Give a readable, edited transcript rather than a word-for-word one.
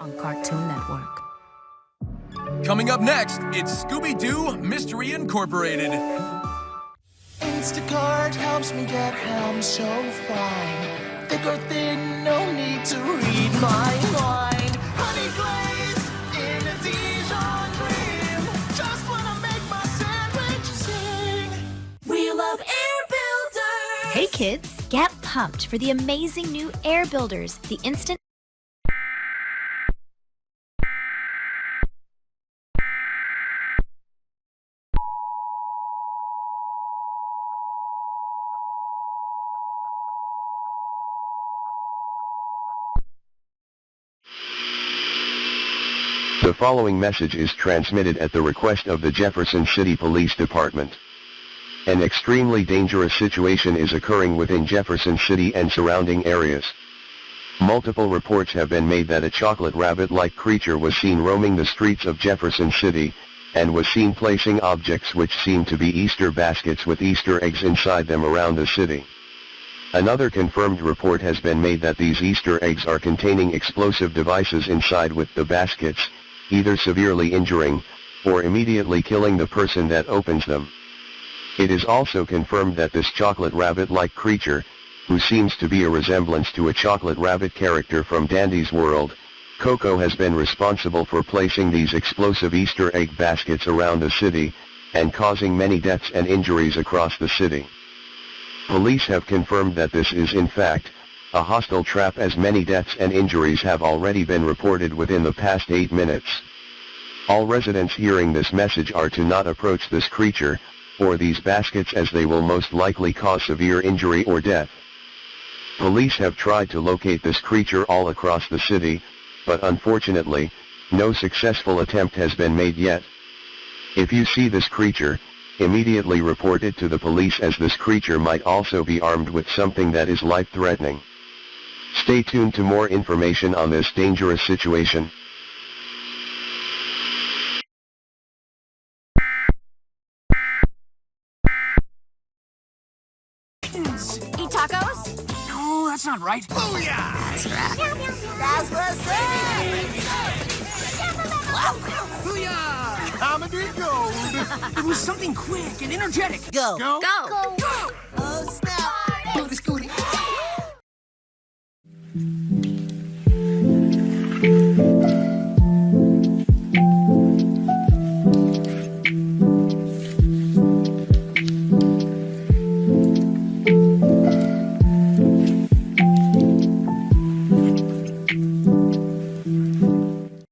on Cartoon Network. Coming up next, it's Scooby-Doo Mystery Incorporated. Instacart helps me get home so fine. Thick or thin, no need to read my mind. Honey glazed in a Dijon cream. Just wanna make my sandwich sing. We love Air Builders. Hey kids, get pumped for the amazing new Air Builders, the instant. The following message is transmitted at the request of the Jefferson City Police Department. An extremely dangerous situation is occurring within Jefferson City and surrounding areas. Multiple reports have been made that a chocolate rabbit-like creature was seen roaming the streets of Jefferson City, and was seen placing objects which seem to be Easter baskets with Easter eggs inside them around the city. Another confirmed report has been made that these Easter eggs are containing explosive devices inside with the baskets, either severely injuring, or immediately killing the person that opens them. It is also confirmed that this chocolate rabbit-like creature, who seems to be a resemblance to a chocolate rabbit character from Dandy's World, Coco, has been responsible for placing these explosive Easter egg baskets around the city, and causing many deaths and injuries across the city. Police have confirmed that this is in fact a hostile trap, as many deaths and injuries have already been reported within the past 8 minutes. All residents hearing this message are to not approach this creature, or these baskets, as they will most likely cause severe injury or death. Police have tried to locate this creature all across the city, but unfortunately, no successful attempt has been made yet. If you see this creature, immediately report it to the police, as this creature might also be armed with something that is life-threatening. Stay tuned to more information on this dangerous situation. Eat tacos? No, that's not right. Booyah! That's right. That's what's up! Booyah! Comedy gold! It was something quick and energetic. Go. Go. Go. Go. Oh,